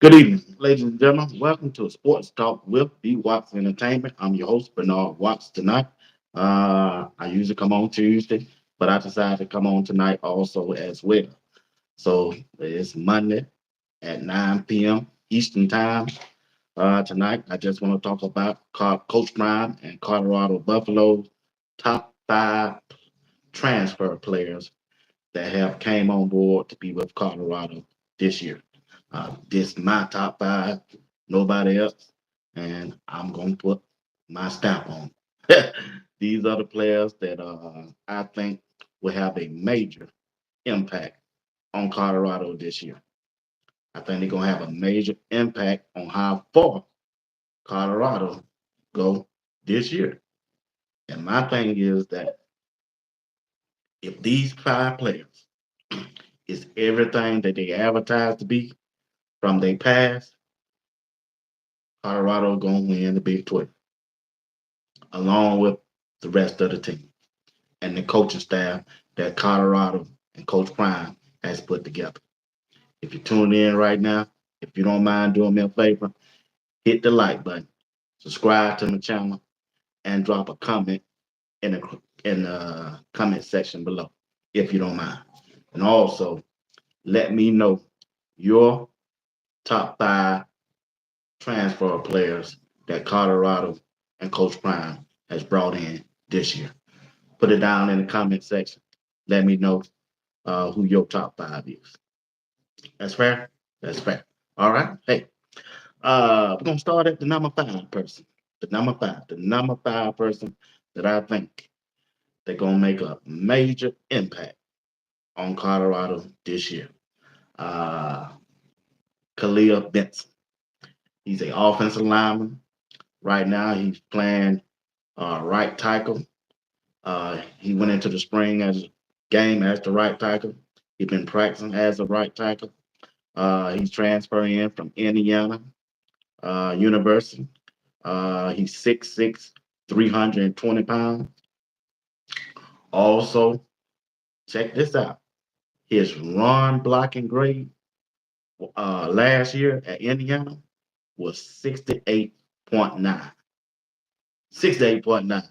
Good evening, ladies and gentlemen. Welcome to Sports Talk with Watts Entertainment. I'm your host, Bernard Watts, tonight. I usually come on Tuesday, but I decided to come on tonight also as well. So it's Monday at 9 p.m. Eastern Time. Tonight, I just want to talk about Coach Prime and Colorado Buffalo's top five transfer players that have came on board to be with Colorado this year. This is my top five, nobody else, and I'm gonna put my stamp on. These are the players that I think will have a major impact on Colorado this year. I think they're gonna have a major impact on how far Colorado go this year. And my thing is that if these five players is everything that they advertise to be from their past, Colorado gonna win the Big 12, along with the rest of the team and the coaching staff that Colorado and Coach Prime has put together. If you're tuning in right now, if you don't mind doing me a favor, hit the like button, subscribe to my channel, and drop a comment in the comment section below, if you don't mind. And also, let me know your top five transfer players that Colorado and Coach Prime has brought in this year. Put it down in the comment section. Let me know who your top five is. That's fair? That's fair. All right. Hey, we're going to start at the number five person. The number five person that I think they're going to make a major impact on Colorado this year. Uh, Khalil Benson. He's an offensive lineman. Right now, he's playing right tackle. He went into the spring as game as the right tackle. He's been practicing as a right tackle. He's transferring in from Indiana University. He's 6'6", 320 pounds. Also, check this out. His run blocking grade last year at Indiana was 68.9. 68.9.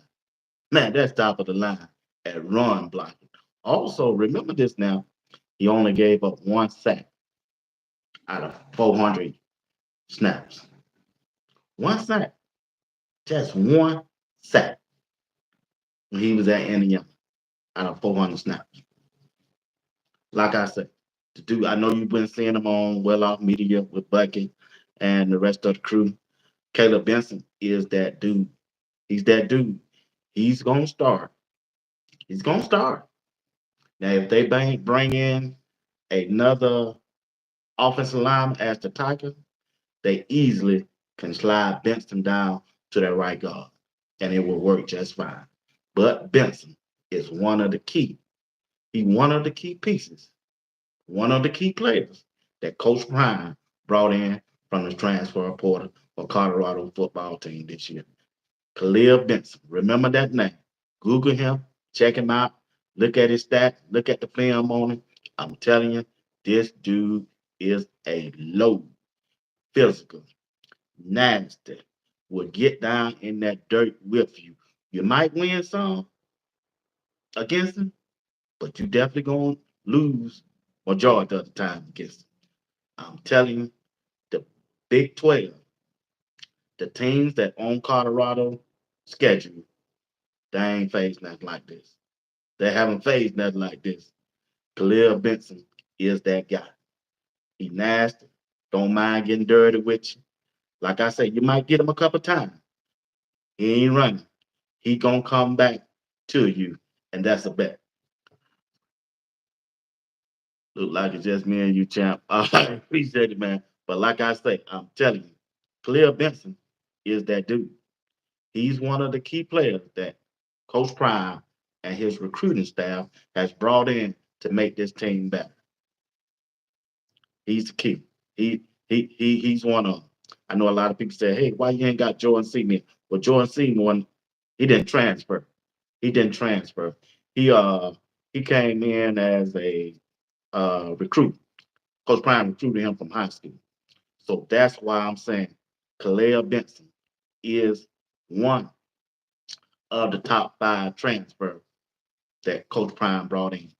Man, that's top of the line at run blocking. Also, remember this now. He only gave up one sack out of 400 snaps. One sack. Just one sack when he was at Indiana out of 400 snaps. Like I said, the dude, I know you've been seeing him on Well Off Media with Bucky and the rest of the crew. Caleb Benson is that dude. He's that dude. He's going to start. He's going to start. Now, if they bring in another offensive lineman as the tackle, they easily can slide Benson down to that right guard, and it will work just fine. But Benson is one of the key. He's one of the key pieces, one of the key players that Coach Prime brought in from the transfer portal for Colorado football team this year. Khalil Benson. Remember that name. Google him, check him out, look at his stats, look at the film on him. I'm telling you, this dude is a load, physical, nasty, will get down in that dirt with you. You might win some against him, but you definitely gonna lose majority of the time against him. I'm telling you, the Big 12, the teams that own Colorado schedule, they ain't faced nothing like this. They haven't faced nothing like this. Khalil Benson is that guy. He nasty, don't mind getting dirty with you. Like I said, you might get him a couple times. He ain't running. He gonna come back to you, and that's a bet. Look like it's just me and you, champ. I appreciate it, man. But like I say, I'm telling you, Khalil Benson is that dude. He's one of the key players that Coach Prime and his recruiting staff has brought in to make this team better. He's the key. He's one of them. I know a lot of people say, "Hey, why you ain't got Jordan Senior?" Well, Jordan Senior, he didn't transfer. He didn't transfer. He uh he came in as a recruit. Coach Prime recruited him from high school. So that's why I'm saying Calais Benson is one of the top five transfers that Coach Prime brought in.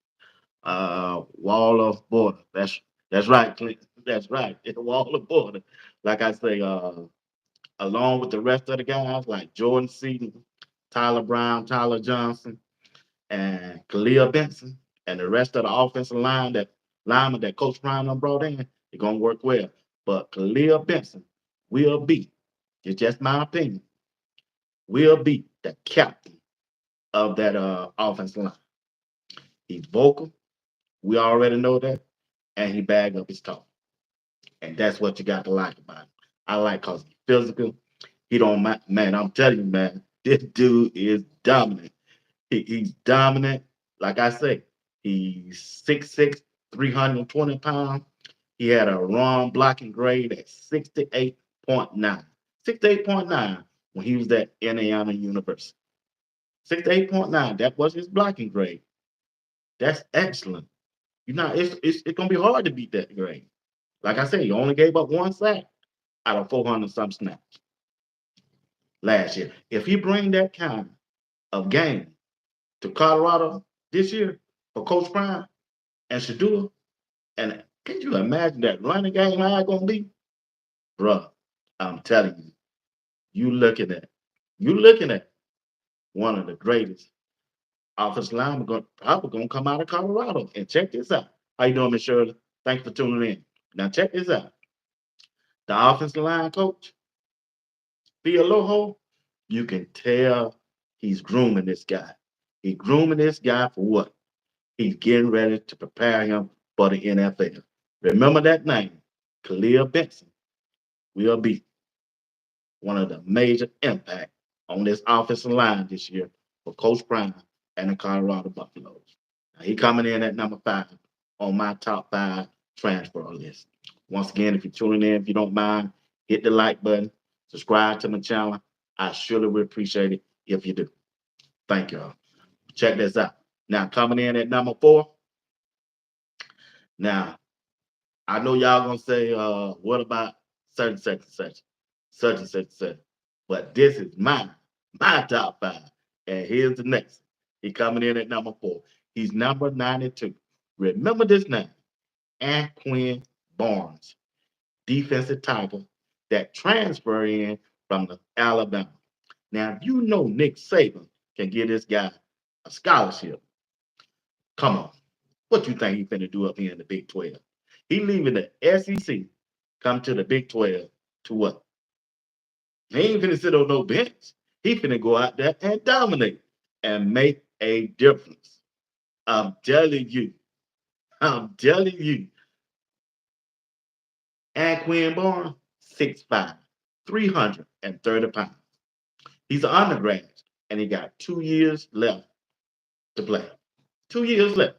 Wall of Border. That's right, Clint. That's right. It's a Wall of Border. Like I say, along with the rest of the guys like Jordan Seaton, Tyler Brown, Tyler Johnson, and Khalil Benson, and the rest of the offensive lineman that Coach Prime done brought in, it's gonna work well. But Khalil Benson will be, it's just my opinion, will be the captain of that offensive line. He's vocal. We already know that, and he bag up his talk. And that's what you got to like about him. I like cause he's physical. He don't man. I'm telling you, man, this dude is dominant. He's dominant. Like I say, he's 6'6", 320 pounds. He had a run blocking grade at 68.9. 68.9 when he was at Indiana University. 68.9. That was his blocking grade. That's excellent. It's gonna be hard to beat that grade. Like I said, he only gave up one sack out of 400 some snaps last year. If he bring that kind of game to Colorado this year for Coach Prime and Shadua, and can you imagine that running game how it's gonna be? Bruh, I'm telling you, you looking at you looking at one of the greatest offensive linemen probably gonna come out of Colorado. And check this out. How you doing, Miss Shirley? Thanks for tuning in. Now check this out. The offensive line coach, Loho, you can tell he's grooming this guy. He's grooming this guy for what? He's getting ready to prepare him for the NFL. Remember that name, Khalil Benson will be one of the major impact on this offensive line this year for Coach Prime and the Colorado Buffaloes. Now, he coming in at number 5 on my top 5 transfer list. Once again, if you're tuning in, if you don't mind, hit the like button, subscribe to my channel. I surely would appreciate it if you do. Thank y'all. Check this out. Now, coming in at number 4. Now, I know y'all gonna say, what about such and such and such, such and such and such. But this is my top 5. And here's the next. He coming in at number 4. He's number 92. Remember this name, Anquin Barnes, defensive tackle that transferred in from the Alabama. Now, if you know Nick Saban can give this guy a scholarship, come on. What you think he finna do up here in the Big 12? He leaving the SEC, come to the Big 12 to what? He ain't finna sit on no bench. He finna go out there and dominate and make a difference. I'm telling you. I'm telling you. Anquin Barnes, 6'5", 330 pounds. He's an undergrad, and he got 2 years left to play. 2 years left.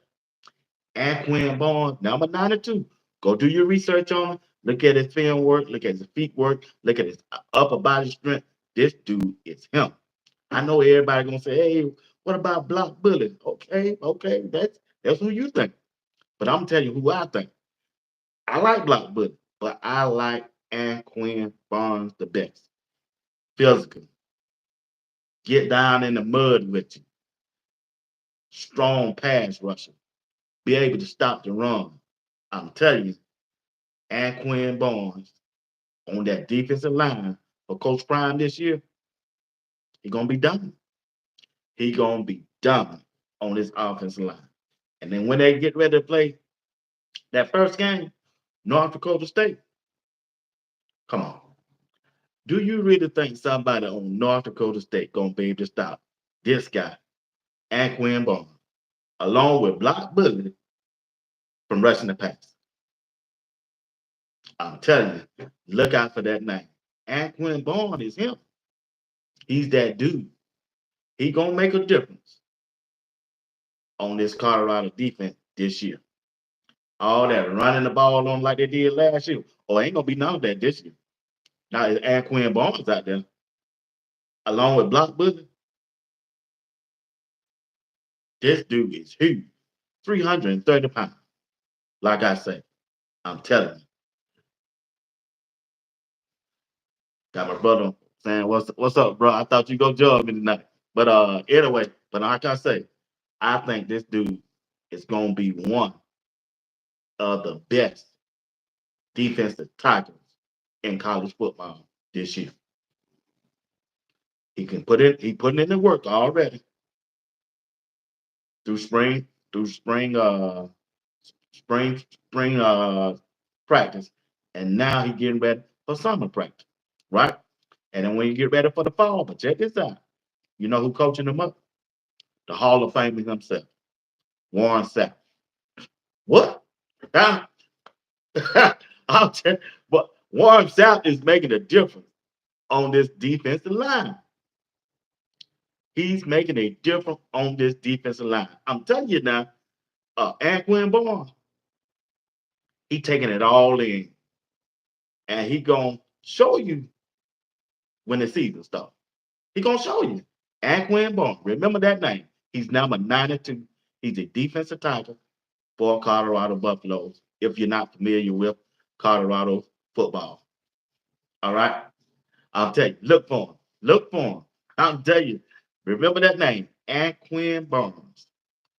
Anquin Barnes, number 92. Go do your research on him. Look at his film work. Look at his feet work. Look at his upper body strength. This dude is him. I know everybody gonna say, "Hey, what about Block Bullet?" Okay, okay, that's who you think. But I'm telling you who I think. I like Block Bullet, but I like Anquin Barnes the best. Physical, get down in the mud with you. Strong pass rusher, be able to stop the run. I'm telling you, Anquin Barnes on that defensive line for Coach Prime this year, he gonna be dominant. He gonna be dominant on this offensive line. And then when they get ready to play that first game, North Dakota State, come on. Do you really think somebody on North Dakota State gonna be able to stop this guy, Anquin Barnes, along with Block Bully from rushing the pass? I'm telling you, look out for that name. Anquin Barnes is him. He's that dude. He gonna make a difference on this Colorado defense this year. All that running the ball on like they did last year. Oh, ain't gonna be none of that this year. Now it's Anquin Barnes out there, along with Block Bully. This dude is huge. 330 pounds. Like I say, I'm telling you. Got my brother saying, what's up, bro? I thought you go jog me tonight. But anyway, but like I say, I think this dude is gonna be one of the best defensive tackles in college football this year. He putting in the work already through spring practice, and now he getting ready for summer practice, right? And then when you get ready for the fall, but check this out. You know who coaching him up? The Hall of Famer himself, Warren Sapp. What? Huh? I'll tell, but Warren Sapp is making a difference on this defensive line. He's making a difference on this defensive line. I'm telling you now, Anquan Barnes, he taking it all in, and he gonna show you when the season starts. He gonna show you. Anquan Barnes, remember that name. He's number 92. He's a defensive tackle for Colorado Buffaloes. If you're not familiar with Colorado football, all right. I'll tell you, look for him. Look for him. I'll tell you. Remember that name, Anquan Barnes.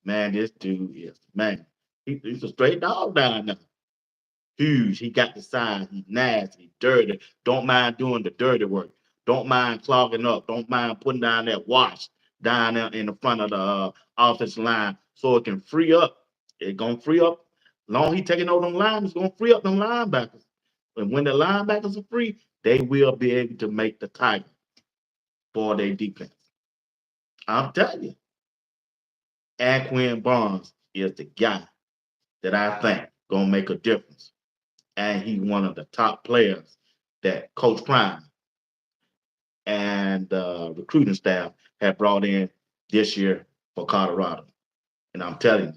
Man, this dude is man. He's a straight dog down there. Huge. He got the size. He's nasty, dirty. Don't mind doing the dirty work. Don't mind clogging up. Don't mind putting down that wash down there in the front of the offensive line so it can free up. It's gonna free up. Long he taking over them lines, it's gonna free up them linebackers. And when the linebackers are free, they will be able to make the target for their defense. I'm telling you, Anquan Barnes is the guy that I think gonna make a difference. And he's one of the top players that Coach Prime and the recruiting staff have brought in this year for Colorado. And I'm telling you,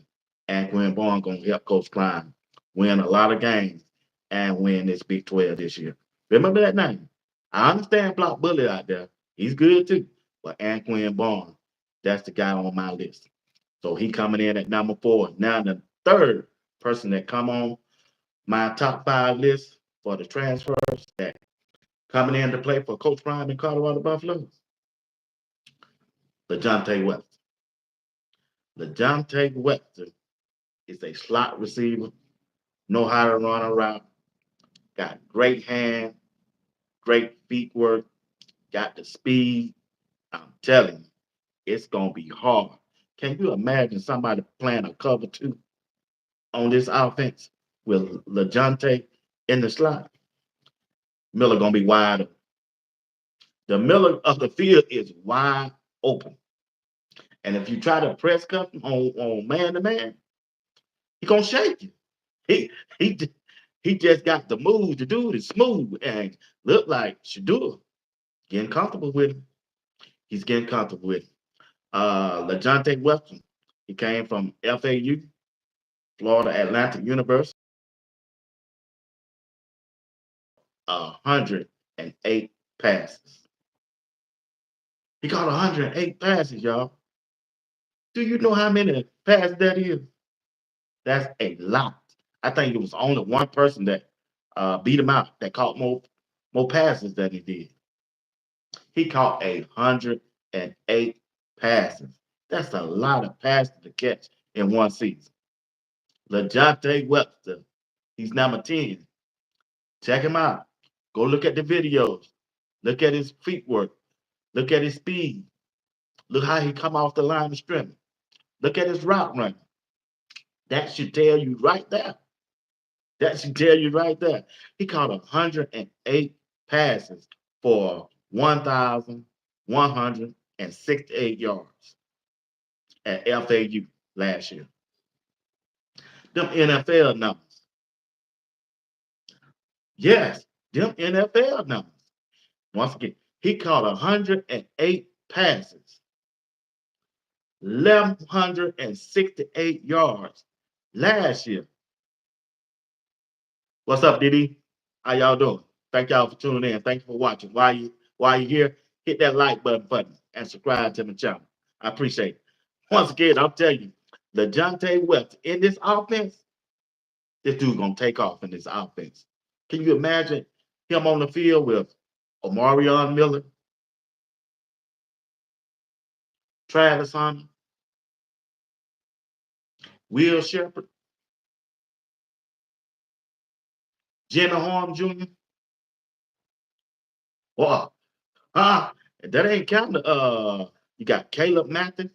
Anquan Barnes gonna help Coach Prime win a lot of games and win this Big 12 this year. Remember that name. I understand Block Bully out there. He's good too. But Anquan Barnes, that's the guy on my list. So he coming in at number 4. Now the third person that come on my top 5 list for the transfers that coming in to play for Coach Prime and Colorado Buffaloes, LeJontay West. LeJontay West is a slot receiver, know how to run a route, got great hand, great feet work, got the speed. I'm telling you, it's gonna be hard. Can you imagine somebody playing a cover 2 on this offense with LeJontay in the slot? Miller gonna be wide open. The middle of the field is wide open. And if you try to press cuff him on man to man, he gonna shake you. He he he just got the move to do it. It's smooth and look like Shador getting comfortable with him. He's getting comfortable with him. LeJontay Weston, he came from FAU, Florida Atlantic University, 108 passes. He caught 108 passes, y'all. Do you know how many passes that is? That's a lot. I think it was only one person that beat him out that caught more passes than he did. He caught 108 passes. That's a lot of passes to catch in one season. LeJontay Webster, he's number 10. Check him out. Go look at the videos. Look at his feet work. Look at his speed. Look how he come off the line of scrimmage. Look at his route running. That should tell you right there. That should tell you right there. He caught 108 passes for 1,168 yards at FAU last year. Them NFL numbers. Yes, them NFL numbers. Once again, he caught 108 passes, 1,168 yards last year. What's up, Diddy? How y'all doing? Thank y'all for tuning in. Thank you for watching. While you here, hit that like button and subscribe to my channel. I appreciate it. Once again, I'll tell you, LeJontay West in this offense, this dude gonna take off in this offense. Can you imagine him on the field with Omarion Miller, Travis Hunter, Will Shepard, Jenna Horn Jr. Wow. That ain't counting you got Caleb Mathis.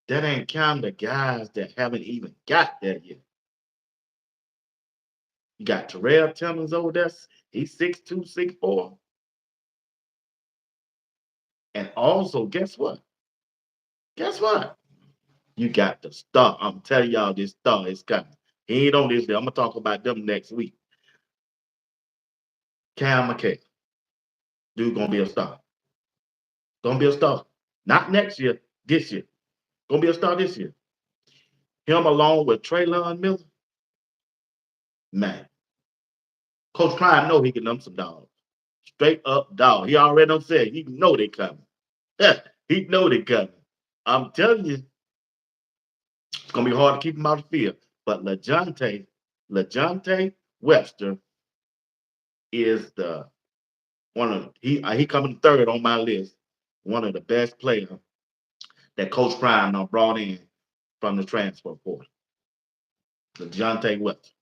That ain't counting the guys that haven't even got there yet. You got Terrell Timmons over there. He's 6'2", 6'4". And also, guess what? Guess what? You got the star. I'm telling y'all, this star is coming. He ain't on this day. I'm gonna talk about them next week. Cam McKay. Dude gonna be a star. Gonna be a star. Not next year, this year. Gonna be a star this year. Him along with Traylon Miller. Man. Coach Klein know he can them some dogs. Straight up dog. He already done said he know they coming. He know they coming. I'm telling you, it's gonna be hard to keep him out of the field. But LeJohntay Webster is the one of he coming third on my list. One of the best players that Coach Prime brought in from the transfer portal. LeJohntay Webster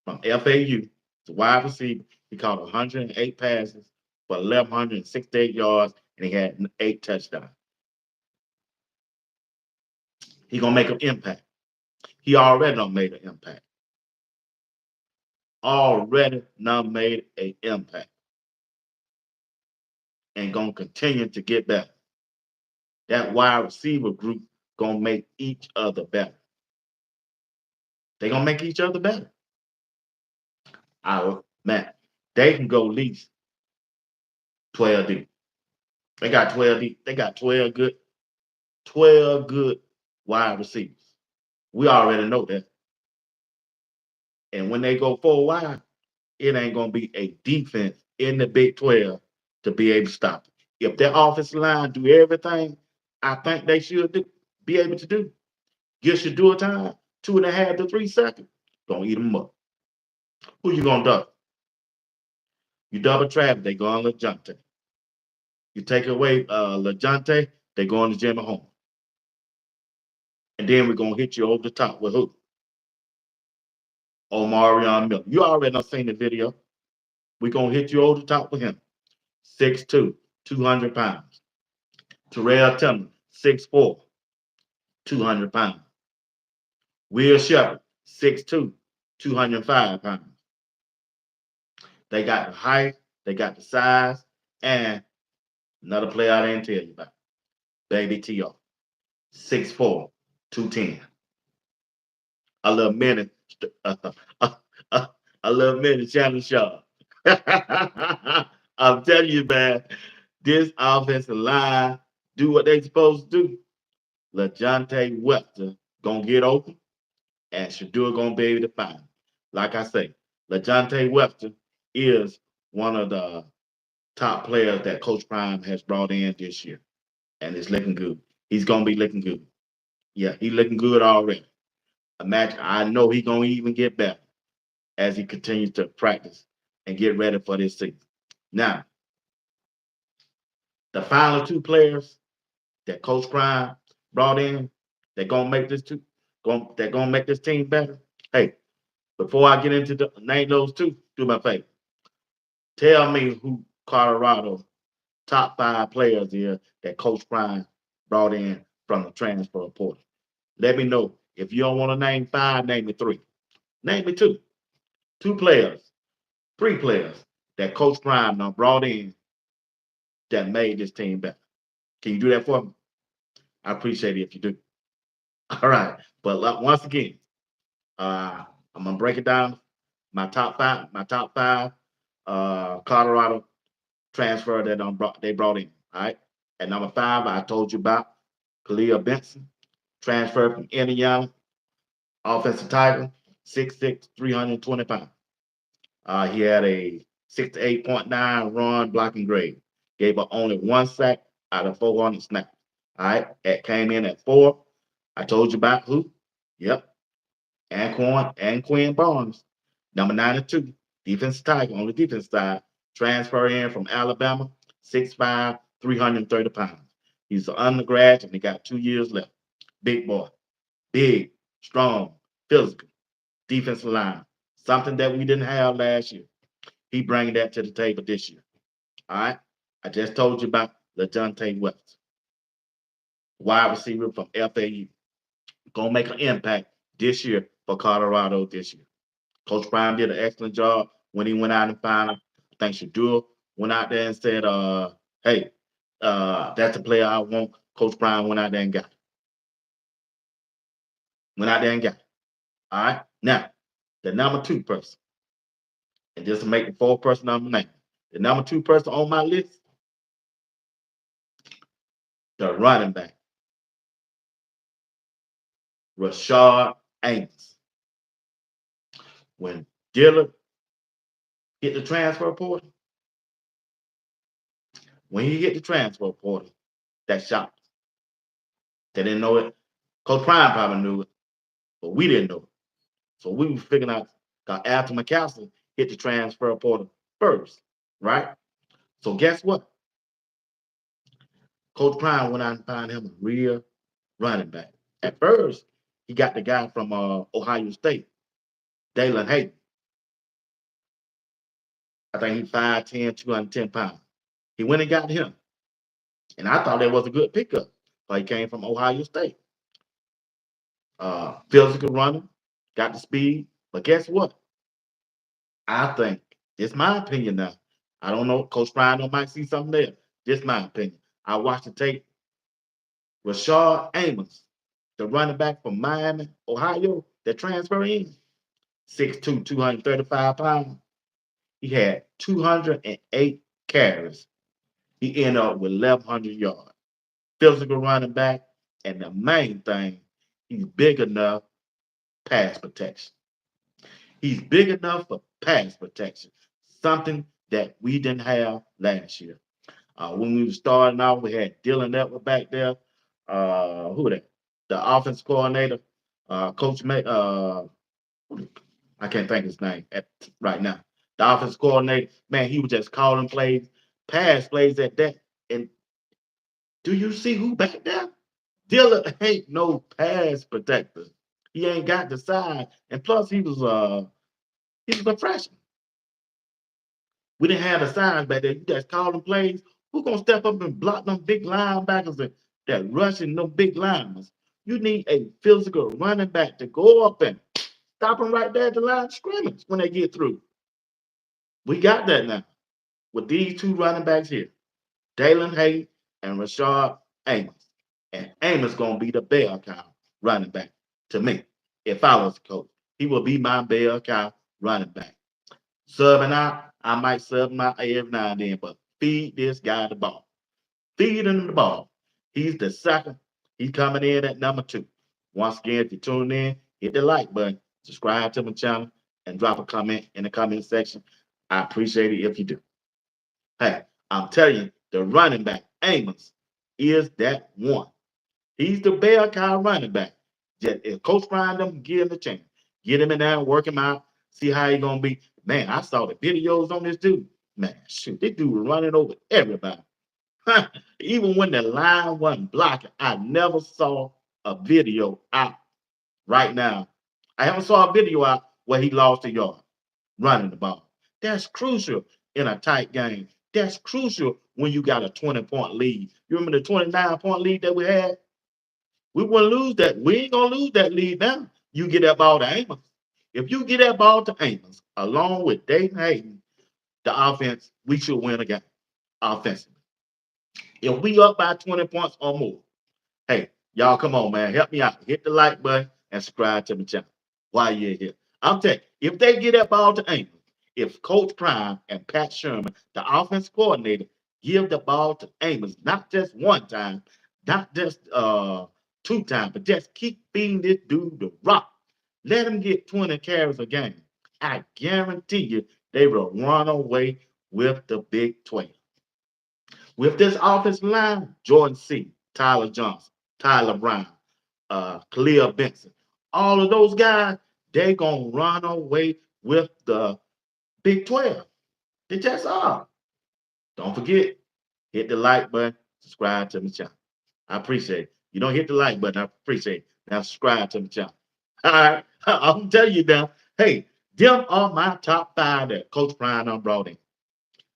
from FAU, the wide receiver. He caught 108 passes for 1,168 yards, and he had 8 touchdowns. He gonna make an impact. He already done made an impact. Already now made an impact. And gonna continue to get better. That wide receiver group gonna make each other better. They gonna make each other better. Man, they can go at least 12 deep. They got 12 deep. They got 12 good wide receivers. We already know that. And when they go 4 wide, it ain't gonna be a defense in the Big 12 to be able to stop it. If their offensive line do everything I think they should be able to do, get your do time, 2.5 to 3 seconds, gonna eat them up. Who you gonna double? You double Travis, they go on LeJohntay. You take away LeJohntay, they go on to Jimmy Horn. And then we're gonna hit you over the top with who? Omarion Miller. You already done seen the video. We're gonna hit you over the top with him. 6'2", 200 pounds. Terrell Timmons, 6'4", 200 pounds. Will Shepard, 6'2", 205 pounds. They got the height, they got the size, and another player I didn't tell you about, Baby T.O., 6'4", 210. A little minute, a little minute, Shannon Shaw. I'm telling you, man, this offensive line do what they supposed to do. LeJohntay Webster gonna get open, and Shador gonna be able to find him. Like I say, LeJohntay Webster is one of the top players that Coach Prime has brought in this year, and it's looking good. He's gonna be looking good. Yeah, he's looking good already. Imagine, I know he's gonna even get better as he continues to practice and get ready for this season. Now, the final 2 players that Coach Prime brought in, they're gonna make they're gonna make this team better. Hey, before I get into the name those 2, do my favor. Tell me who Colorado top 5 players here that Coach Prime brought in from the transfer portal. Let me know. If you don't want to name 5, name me 3. Name me 2. 2 players, 3 players that Coach Prime now brought in that made this team better. Can you do that for me? I appreciate it if you do. All right. But once again, I'm gonna break it down. My top 5 Colorado transfer that they brought in. All right. At number 5, I told you about Khalil Benson, transfer from Indiana, offensive tackle, 6'6", 320 pounds. He had a 68.9 run blocking grade. Gave up only 1 sack out of 400 snaps. All right. It came in at 4. I told you about who? Yep. And Quinn Barnes, number 92, defensive tackle on the defense side. Transfer in from Alabama, 6'5", 330 pounds. He's an undergrad and he got 2 years left. Big boy, big, strong, physical, defensive line. Something that we didn't have last year. He bringing that to the table this year. All right. I just told you about LaJohntay West, wide receiver from FAU. Gonna make an impact this year for Colorado this year. Coach Prime did an excellent job when he went out and found him. I think Shadua went out there and said, hey, that's the player I want. Coach Prime went out there and got it. Went out there and got it. All right. Now, the number two person, and just to make the fourth person number name. The number two person on my list, the running back, Rashard Amos. When Dillard hit the transfer portal, when he hit the transfer portal, that shocked. They didn't know it. Coach Prime probably knew it, but we didn't know it. So we were figuring out after McCaslin hit the transfer portal first, right? So guess what? Coach Prime went out and found him a real running back. At first, he got the guy from Ohio State, Dalen Hayden. I think he's 5'10", 210 pounds. He went and got him. And I thought that was a good pickup. But he came from Ohio State. Physical runner, got the speed. But guess what? I think, it's my opinion now. I don't know. Coach Ryan might see something there. Just my opinion. I watched the tape. Rashard Amos, the running back from Miami, Ohio, that transferred in, 6'2", 235 pounds. He had 208 carries. He ended up with 1,100 yards. Physical running back, and the main thing, he's big enough pass protection. He's big enough for pass protection, something that we didn't have last year. When we were starting out, we had Dylan Edward back there. Who that? The offense coordinator, Coach May. I can't think his name right now. The offense coordinator, man, he was just calling plays, pass plays at that. And do you see who back there? Dylan ain't no pass protector. He ain't got the size, and plus he was a freshman. We didn't have the size back there. You just calling plays. Who gonna step up and block them big linebackers that rushing them big linemen? You need a physical running back to go up and stop them right there at the line of scrimmage when they get through. We got that now with these two running backs here, Dalen Hayes and Rashard Amos. And Amos gonna be the bell cow running back to me. If I was a coach, he will be my bell cow running back. Subbing out, I might sub him out every now and then, but feed this guy the ball. Feed him the ball. He's the second. He's coming in at number 2. Once again, if you tune in, hit the like button, subscribe to my channel, and drop a comment in the comment section. I appreciate it if you do. Hey, I'm telling you, the running back, Amos, is that one. He's the bell cow running back. Just, if Coach Ryan them give him the chance, get him in there and work him out, see how he gonna be. Man, I saw the videos on this dude. Man, shoot, this dude was running over everybody. Even when the line wasn't blocking, I never saw a video out right now. I haven't saw a video out where he lost a yard running the ball. That's crucial in a tight game. That's crucial when you got a 20-point lead. You remember the 29-point lead that we had? We wouldn't lose that. We ain't gonna lose that lead now. You get that ball to Amos. If you get that ball to Amos, along with Dayton Hayden, the offense, we should win a game offensively. If we up by 20 points or more, hey, y'all come on, man. Help me out. Hit the like button and subscribe to the channel while you're here. I'm telling you, if they get that ball to Amos, if Coach Prime and Pat Sherman, the offense coordinator, give the ball to Amos, not just one time, not just 2 times, but just keep feeding this dude the rock. Let him get 20 carries a game. I guarantee you they will run away with the Big 12. With this offensive line, Jordan C., Tyler Johnson, Tyler Brown, Khalil Benson, all of those guys, they going to run away with the Big 12. It just are. Don't forget, hit the like button, subscribe to my channel. I appreciate it. You don't hit the like button, I appreciate it. Now subscribe to my channel. All right, I'm telling you now. Hey, them are my top five that Coach Prime done brought in.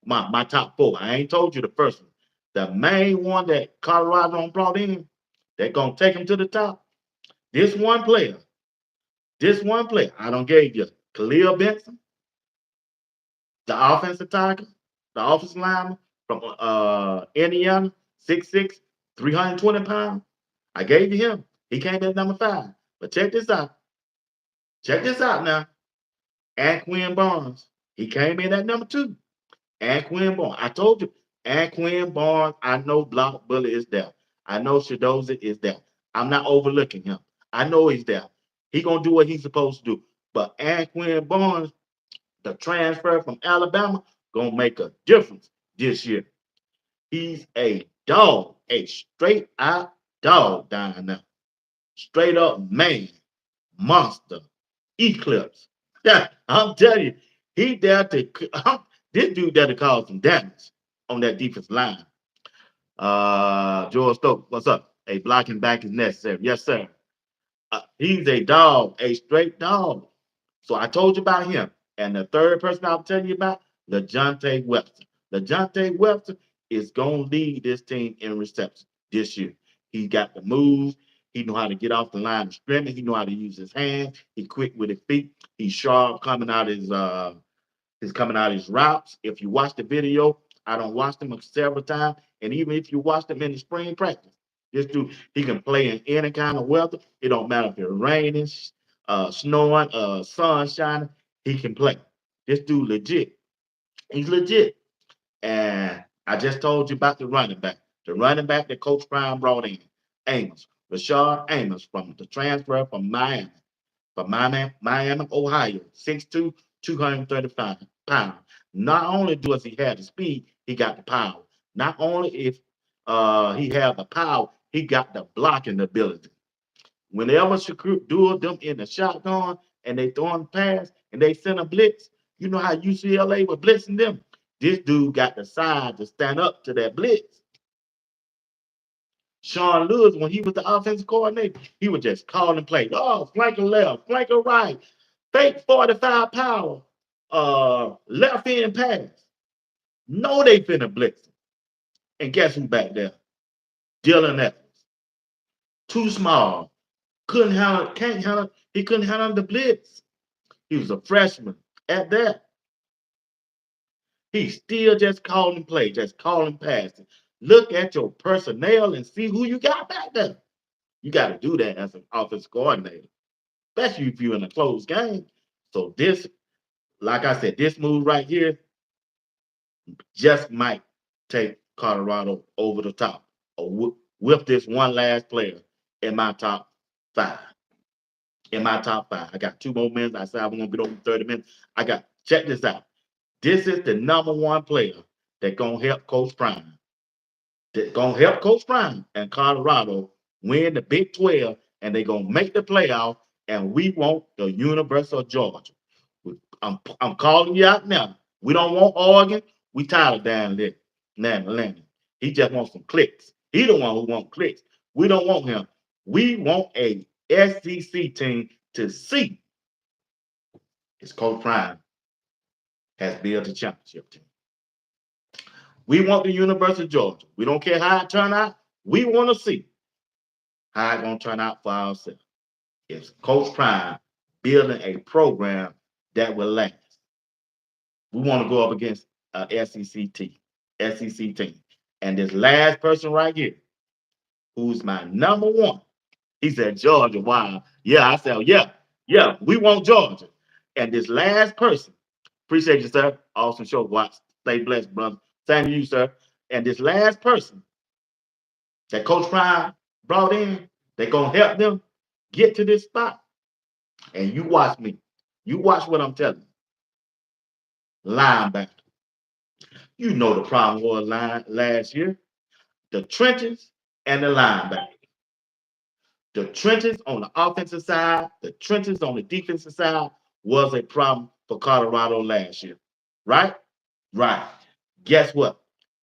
My top four. I ain't told you the first one. The main one that Colorado done brought in, they're gonna take him to the top. This one player, this one player, I don't gave you Khalil Benson, the offensive tackle, the offensive lineman from Indiana, 6'6", 320 pounds. I gave you him. He came in at number five. But check this out. Check this out now. Anquin Barnes. He came in at number two. Anquin Barnes. I told you, Anquin Barnes, I know Block Bully is there. I know Shadoza is there. I'm not overlooking him. I know he's there. He gonna do what he's supposed to do. But Anquin Barnes, the transfer from Alabama, gonna make a difference this year. He's a dog, a straight out dog down there. Straight up man, monster, eclipse. Yeah, I'm telling you, he there to this dude there to cause some damage on that defense line. George Stokes, what's up? A blocking back is necessary. Yes, sir. He's a dog, a straight dog. So I told you about him. And the third person I'll tell you about, LeJounte Webster. LeJounte Webster is going to lead this team in reception this year. He got the moves. He know how to get off the line of scrimmage. He know how to use his hands. He quick with his feet. He's sharp coming out his coming out his routes. If you watch the video, I don't watch them several times. And even if you watch them in the spring practice, this dude, he can play in any kind of weather. It don't matter if it's raining, snowing, sun shining. He can play. This dude legit. He's legit. And I just told you about the running back. The running back that Coach Prime brought in, Amos, Rashard Amos from the transfer from Miami, Miami, Ohio, 6'2", 235 pounds. Not only does he have the speed, he got the power. Not only if he have the power, he got the blocking ability. Whenever Shakur do them in the shotgun and they throwing pass and they send a blitz, you know how UCLA was blitzing them. This dude got the size to stand up to that blitz. Sean Lewis, when he was the offensive coordinator, he would just call and play. Oh, flanker left, flanker right, fake 45 power, left end pass. No, they finna blitz him. And guess who back there? Dylan Evans. Too small. Couldn't handle, can't handle, he couldn't handle the blitz. He was a freshman at that. He still just calling play, just calling passing. Look at your personnel and see who you got back there. You got to do that as an offensive coordinator, especially if you're in a close game. So this, like I said, this move right here just might take Colorado over the top with this one last player in my top five. In my top five, I got 2 more minutes. I said I'm gonna get over 30 minutes. I got check this out. This is the number one player that gonna help Coach Prime. That gonna help Coach Prime and Colorado win the Big 12, and they gonna make the playoff. And we want the University of Georgia. I'm calling you out now. We don't want Oregon. We tired of Dan Lanning. He just wants some clicks. He the one who wants clicks. We don't want him. We want a SEC team to see his Coach Prime has built a championship team. We want the University of Georgia. We don't care how it turn out. We want to see how it's going to turn out for ourselves. It's Coach Prime building a program that will last. We want to go up against an SEC team. And this last person right here, who's my number one, he said, Georgia, wow. Yeah, I said, yeah, we want Georgia. And this last person, appreciate you, sir. Awesome show. Watch. Stay blessed, brother. Same to you, sir. And this last person that Coach Prime brought in, they're going to help them get to this spot. And you watch me. You watch what I'm telling you. Linebacker. You know the problem was last year. The trenches and the linebacker. The trenches on the offensive side, the trenches on the defensive side was a problem for Colorado last year, right? Right. Guess what?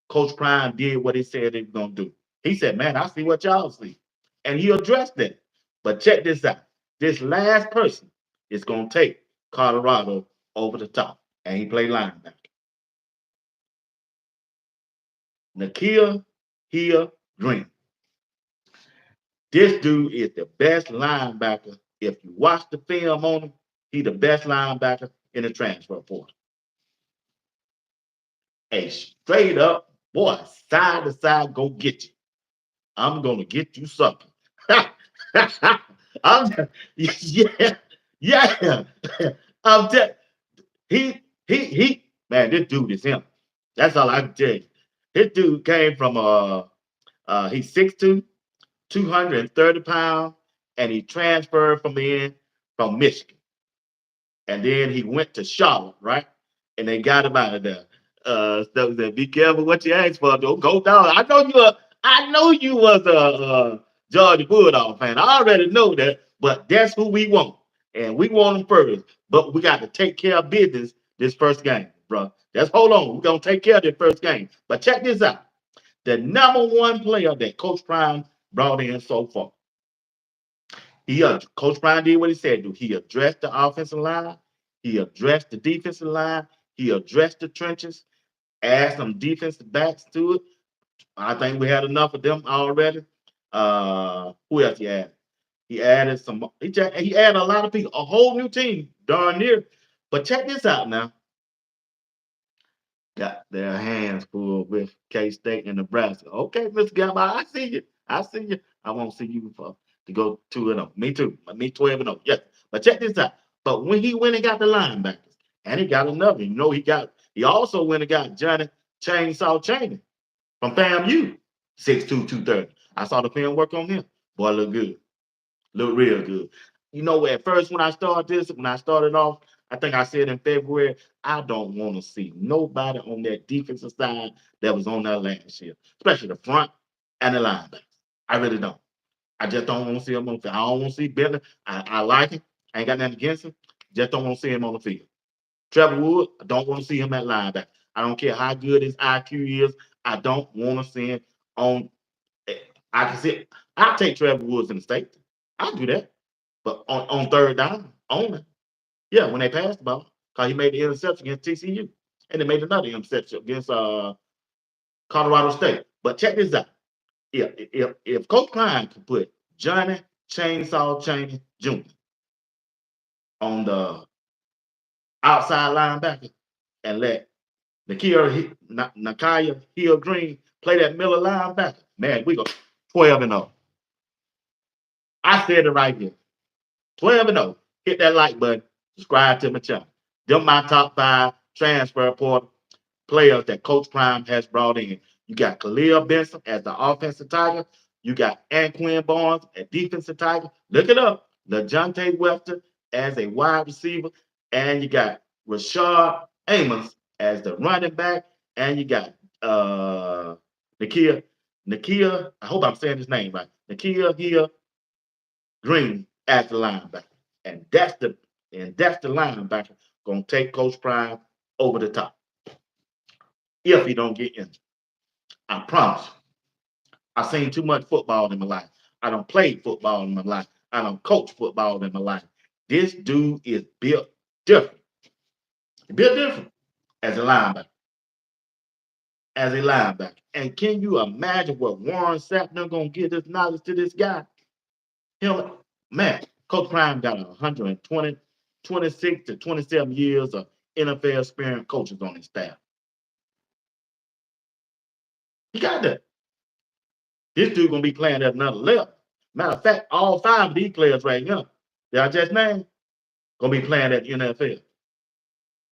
Coach Prime did what he said he was gonna do. He said, "Man, I see what y'all see," and he addressed it. But check this out: this last person is gonna take Colorado over the top, and he played linebacker. Nakia Hill Green. This dude is the best linebacker. If you watch the film on him, he the best linebacker in the transfer portal. A straight up boy, side to side, go get you. I'm gonna get you something. I'm yeah, yeah. I'm te- he man, this dude is him. That's all I can tell you. This dude came from he's 6'2", 230 pounds, and he transferred from Michigan. And then he went to Charlotte, right? And they got him out of there. Stuff said, "Be careful what you ask for. Don't go down." I know you was a Georgia Bulldog fan. I already know that, but that's who we want, and we want him first. But we got to take care of business this first game, bro. Just hold on. We're gonna take care of this first game. But check this out: the number one player that Coach Prime brought in so far. Coach Prime did what he said do. He addressed the offensive line. He addressed the defensive line. He addressed the trenches. Add some defensive backs to it. I think we had enough of them already. Who else he added? He added some. He added a lot of people, a whole new team, darn near. But check this out now. Got their hands full with K State and Nebraska. Okay, Mr. Gamba, I see you. I see you. I won't see you for to go 2-0. Me too. Me 12-0. Yes. But check this out. But when he went and got the linebackers, and he got another, he also went and got Johnny Chainsaw Chaney from FAMU, 6'2", 230. I saw the film work on him. Boy, look good. Look real good. At first when I started off, I think I said in February, I don't want to see nobody on that defensive side that was on that last year, especially the front and the linebackers. I really don't. I just don't want to see him on the field. I don't want to see Bentley. I like him. I ain't got nothing against him. Just don't want to see him on the field. Trevor Wood, I don't want to see him at linebacker. I don't care how good his IQ is. I don't want to see him on. I can see. I'll take Trevor Woods in the state. I'll do that. But on third down, only. Yeah, when they passed the ball, because he made the interception against TCU. And they made another interception against Colorado State. But check this out. If Coach Klein could put Johnny Chainsaw Chaney Jr. on the outside linebacker and let Nakia Hill Green play that middle linebacker, man, we go 12-0. I said it right here. 12-0. Hit that like button. Subscribe to my channel. Them my top 5 transfer portal players that Coach Prime has brought in. You got Khalil Benson as the offensive tiger. You got Anquin Barnes at defensive tiger. Look it up. LeJontay Webster as a wide receiver. And you got Rashard Amos as the running back. And you got Nakia, I hope I'm saying his name right. Nakia Hill Green as the linebacker. And that's the linebacker gonna take Coach Prime over the top if he don't get injured. I promise. I've seen too much football in my life. I don't play football in my life. I don't coach football in my life. This dude is built different. Built different as a linebacker. As a linebacker. And can you imagine what Warren Sappner gonna give this knowledge to this guy? Him, man, Coach Prime got 120, 26 to 27 years of NFL experience coaches on his staff. He got that. This dude gonna be playing at another level. Matter of fact, all 5 of these players right here that I just named gonna be playing at the NFL.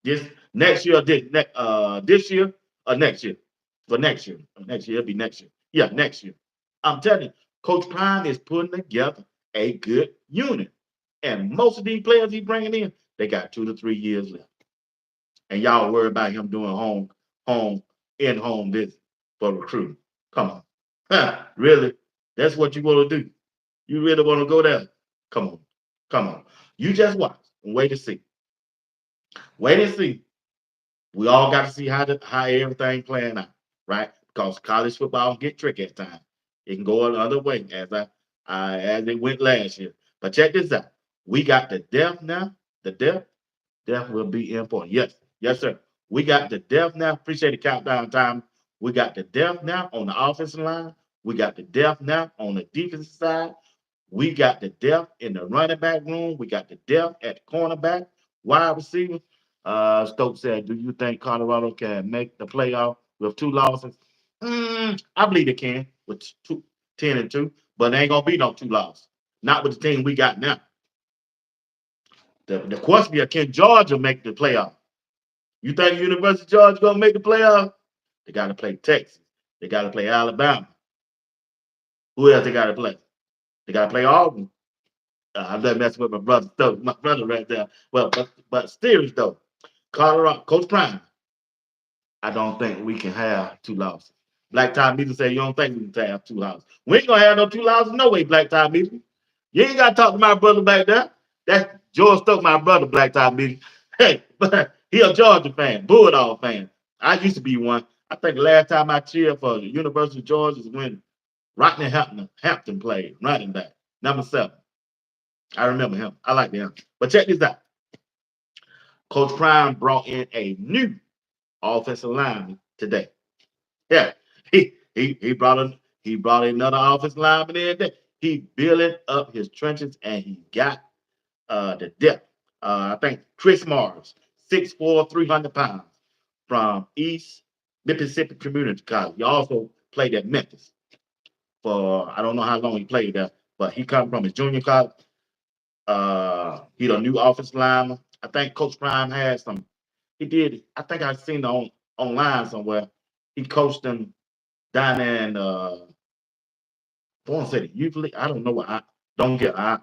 This next year, this year or next year. For next year. Next year, it'll be next year. Yeah, next year. I'm telling you, Coach Prime is putting together a good unit. And most of these players he's bringing in, they got 2 to 3 years left. And y'all worry about him doing in-home visit for recruiting. Come on. Huh, really? That's what you want to do? You really want to go there? Come on. Come on. You just watch and wait and see. Wait and see We all got to see how everything playing out, right? Because college football get tricky at times. It can go another way as it went last year. But check this out. We got the depth now. The depth will be important. Yes, yes, sir. We got the depth now. Appreciate the countdown time. We got the depth now on the offensive line. We got the depth now on the defensive side. We got the depth in the running back room. We got the depth at the cornerback, wide receiver. Stokes said, "Do you think Colorado can make the playoff with 2 losses?" I believe they can with 10-2, but there ain't gonna be no 2 losses. Not with the team we got now. The question is, can Georgia make the playoff? You think University of Georgia gonna make the playoff? They got to play Texas. They got to play Alabama. Who else they got to play? They got to play Auburn. I'm not messing with my brother. My brother right there. Well, but still though, Colorado, Coach Prime, I don't think we can have 2 losses. Black Tie Media say you don't think we can have 2 losses. We ain't gonna have no 2 losses, no way, Black Tie Media. You ain't gotta talk to my brother back there. That's George Stokes, my brother, Black Tie Media. Hey, but he a Georgia fan, Bulldog fan. I used to be one. I think the last time I cheered for the University of Georgia is when Rodney Hampton played running back, number 7. I remember him. I like him. But check this out. Coach Prime brought in a new offensive lineman today. Yeah, he brought another offensive lineman in there. He building up his trenches and he got the depth. I think Chris Mars, 6'4", 300 pounds from East Mississippi Community College. He also played at Memphis for I don't know how long he played there, but he come from his junior college. He's a new offensive lineman. I think Coach Prime had some. He did. I think I seen it online somewhere. He coached them down in I want to say the youth league. I don't know what I don't get. I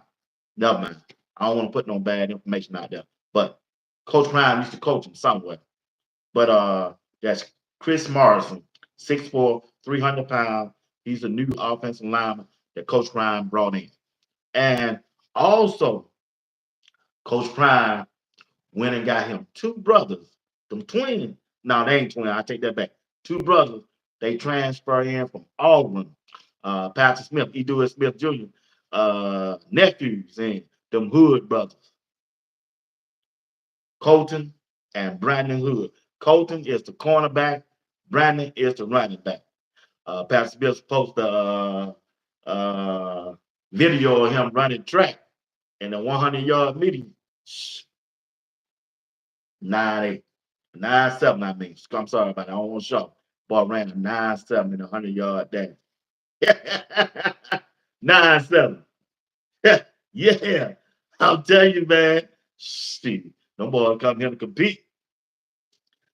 never mind. I don't want to put no bad information out there. But Coach Prime used to coach him somewhere. But that's Chris Morrison, 6'4", 300 pounds. He's a new offensive lineman that Coach Prime brought in. And also, Coach Prime went and got him 2 brothers, them twins. No, they ain't twins. I take that back. 2 brothers. They transfer in from Auburn. Pastor Smith, Edward Smith Jr., nephews and them Hood brothers, Colton and Brandon Hood. Colton is the cornerback. Brandon is the running back. Pastor Smith posted a video of him running track in a 100-yard meeting. 9-8. 9-7, I mean. I'm sorry about that. I don't want to show. Boy ran a 9-7 in a 100-yard dash. 9-7. Yeah. I'll tell you, man. Shit. Them boys come here to compete.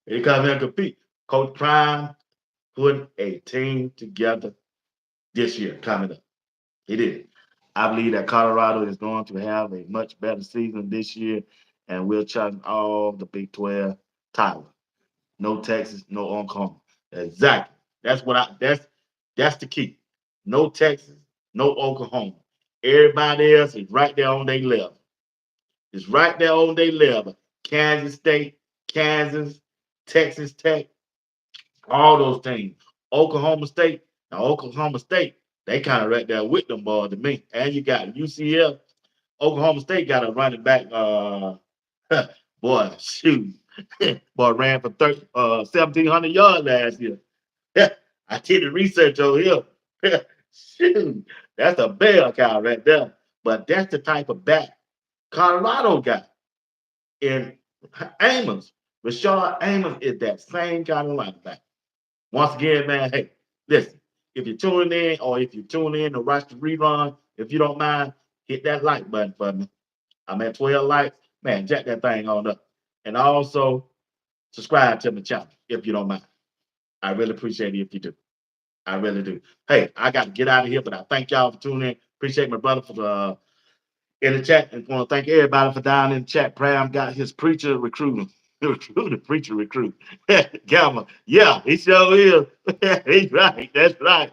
They come here to compete. Coach Prime put a team together this year coming up. He did. I believe that Colorado is going to have a much better season this year, and we'll challenge all the Big 12 titles. No Texas, no Oklahoma. Exactly. That's the key. No Texas, no Oklahoma. Everybody else is right there on their level. It's right there on their level. Kansas State, Kansas, Texas Tech, all those teams. Oklahoma State. Now Oklahoma State, they kind of right there with them boys to me. And you got UCF. Oklahoma State got a running back. Boy, shoot. Boy ran for 1,700 yards last year. I did the research over here. Shoot, that's a bell cow right there. But that's the type of back Colorado got in Amos. Rashard Amos is that same kind of linebacker. Once again, man, hey, listen, if you're tuning in or if you tune in to watch the rerun, if you don't mind, hit that like button for me. I'm at 12 likes. Man, jack that thing on up. And also subscribe to my channel if you don't mind. I really appreciate it if you do. I really do. Hey, I got to get out of here, but I thank y'all for tuning in. Appreciate my brother for in the chat, and want to thank everybody for down in the chat. Pram got his preacher recruiting. Preacher recruit. Gamma. Yeah, he sure is. He's right. That's right.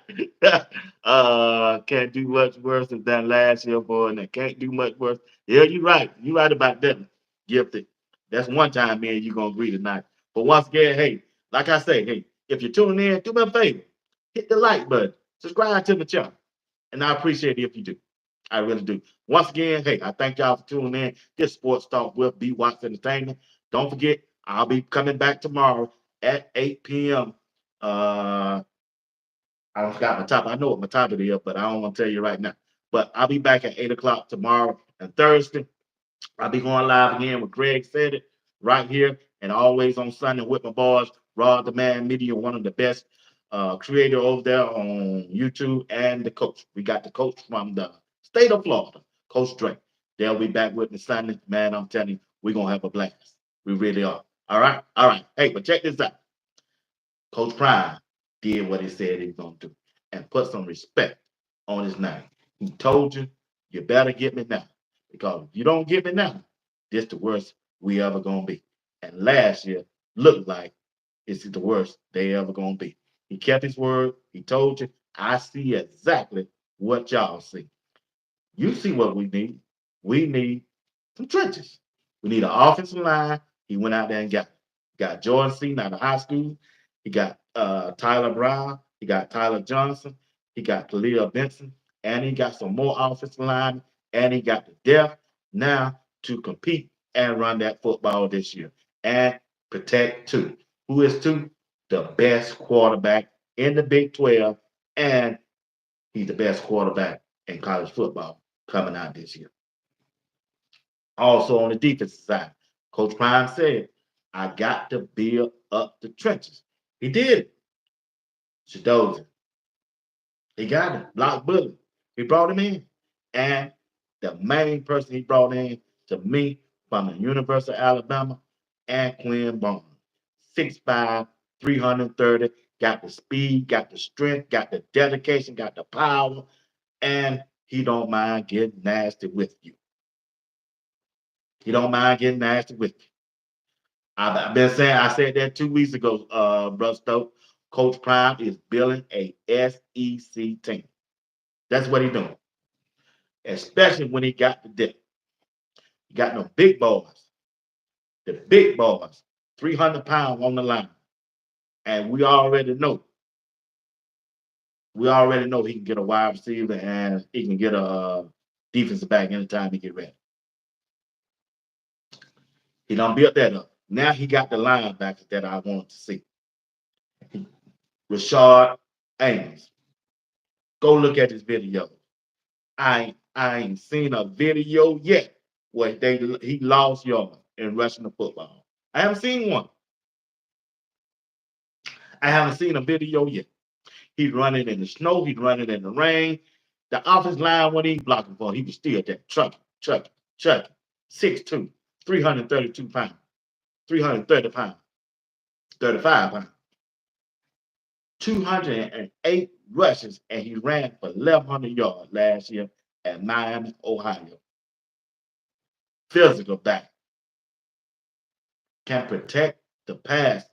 Can't do much worse than that last year, boy, and I can't do much worse. Yeah, you're right. You're right about that. Gifted. That's one time, man, you're gonna agree tonight. But once again, hey, like I say, hey, if you're tuning in, do me a favor, hit the like button, subscribe to the channel, and I appreciate it if you do. I really do. Once again, hey, I thank y'all for tuning in. This Sports Talk with B Watts Entertainment. Don't forget, I'll be coming back tomorrow at 8 p.m. Uh, I forgot my topic. I know what my topic is, but I don't want to tell you right now. But I'll be back at 8 o'clock tomorrow and Thursday. I'll be going live again with Greg Said It right here and always on Sunday with my boys, Rod the Man Media, one of the best creator over there on YouTube, and the coach. We got the coach from the state of Florida, Coach Drake. They'll be back with me Sunday. Man, I'm telling you, we're going to have a blast. We really are. All right? All right. Hey, but check this out. Coach Prime did what he said he was going to do and put some respect on his name. He told you, you better get me now. Because if you don't get me now, this the worst we ever going to be. And last year looked like it's the worst they ever going to be. He kept his word. He told you, I see exactly what y'all see. You see what we need. We need some trenches. We need an offensive line. He went out there and got Jordan Seaton out of high school. He got Tyler Brown. He got Tyler Johnson. He got Khalil Benson. And he got some more offensive line. And he got the depth now to compete and run that football this year. And protect two. Who is two? The best quarterback in the Big 12. And he's the best quarterback in college football coming out this year. Also on the defensive side, Coach Prime said, I got to build up the trenches. He did it. Shadoza, he got him. Block Bully. He brought him in. And the main person he brought in to me from the University of Alabama, and Quinn Bowman. 6'5, 330, got the speed, got the strength, got the dedication, got the power, and he don't mind getting nasty with you. He don't mind getting nasty with you. I've been saying, I said that 2 weeks ago, Brother Stoke. Coach Prime is building a SEC team. That's what he's doing, especially when he got the depth. He got no big boys, the big boys, 300 pounds on the line. And we already know he can get a wide receiver and he can get a defensive back anytime he get ready. He done built that up. Now he got the linebackers that I want to see. Rashard Amos. Go look at his video. I ain't seen a video yet where he lost yards in rushing the football. I haven't seen one. I haven't seen a video yet. He's running in the snow. He's running in the rain. The offense line, what he blocking for, he was still there. Trucking. 6'2", 332 pounds, 330 pounds, 35 pounds. 208 rushes, and he ran for 1,100 yards last year at Miami, Ohio. Physical back. Can protect the pass.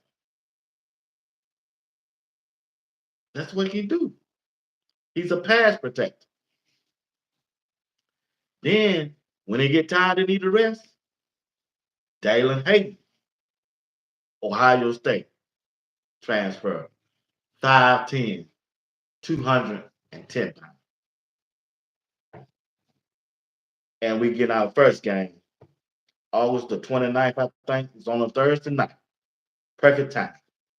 That's what he do. He's a pass protector. Then, when he get tired and need a rest, Dalen Hayden, Ohio State, transfer, 5'10", 210 pounds. And we get our first game, August the 29th, I think. It's on a Thursday night. Perfect time.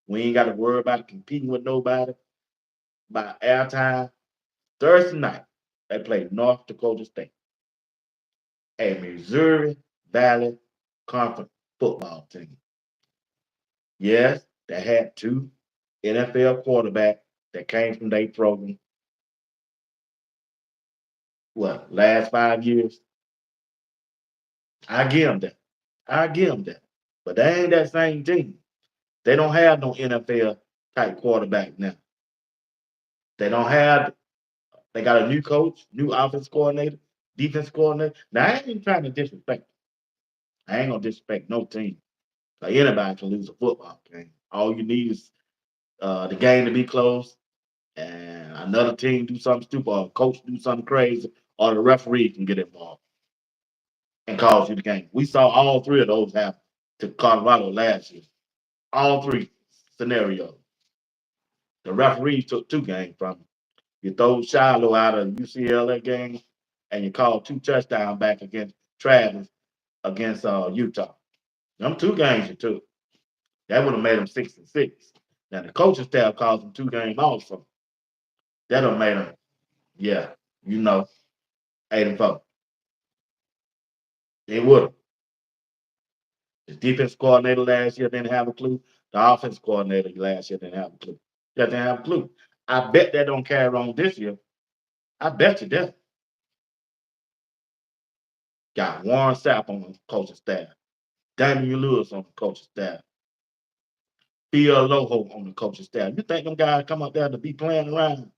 We ain't got to worry about competing with nobody by airtime. Thursday night, they play North Dakota State, a Missouri Valley Conference football team. Yes, they had two NFL quarterbacks that came from their program. What, last 5 years? I give them that. I give them that. But they ain't that same team. They don't have no NFL type quarterback now. They don't have, they got a new coach, new offense coordinator, defense coordinator. Now, I ain't trying to disrespect. I ain't gonna disrespect no team. Like anybody can lose a football game. All you need is the game to be close, and another team do something stupid, or a coach do something crazy, or the referee can get involved and cause you the game. We saw all three of those happen to Colorado last year. All three scenarios. The referees took 2 games from him. You throw Shiloh out of UCLA game, and you call 2 touchdowns back against Travis against Utah. Them 2 games you took. That would have made them 6-6. Now the coaching staff calls them 2 games also. That would have made them, yeah, you know, 8-4. They would have. The defense coordinator last year didn't have a clue. The offense coordinator last year didn't have a clue. They didn't have a clue. I bet that don't carry on this year. I bet you that. Got Warren Sapp on the coaching staff. Daniel Lewis on the coaching staff. Bill Loho on the coaching staff. You think them guys come up there to be playing around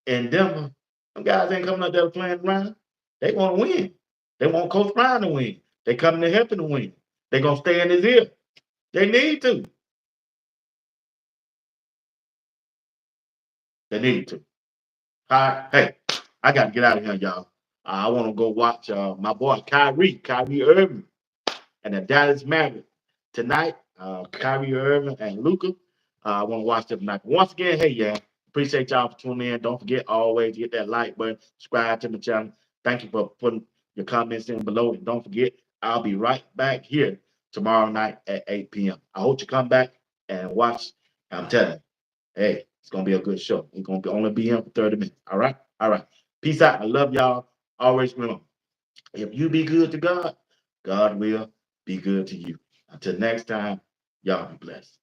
in Denver? Them guys ain't coming up there playing around. They want to win. They want Coach Brown to win. They coming to help him to win. They gonna stay in his ear. They need to. They need to. All right. Hey, I got to get out of here, y'all. I want to go watch my boy Kyrie Irving, and the Dallas Mavericks tonight. Kyrie Irving and Luca. I want to watch them tonight. But once again, hey, yeah, appreciate y'all for tuning in. Don't forget always to hit that like button, subscribe to the channel. Thank you for putting your comments in below. And don't forget, I'll be right back here tomorrow night at 8 p.m. I hope you come back and watch. I'm telling you, hey, it's gonna be a good show. We're gonna only be here for 30 minutes. All right, all right. Peace out. I love y'all. Always remember, if you be good to God, God will be good to you. Until next time, y'all be blessed.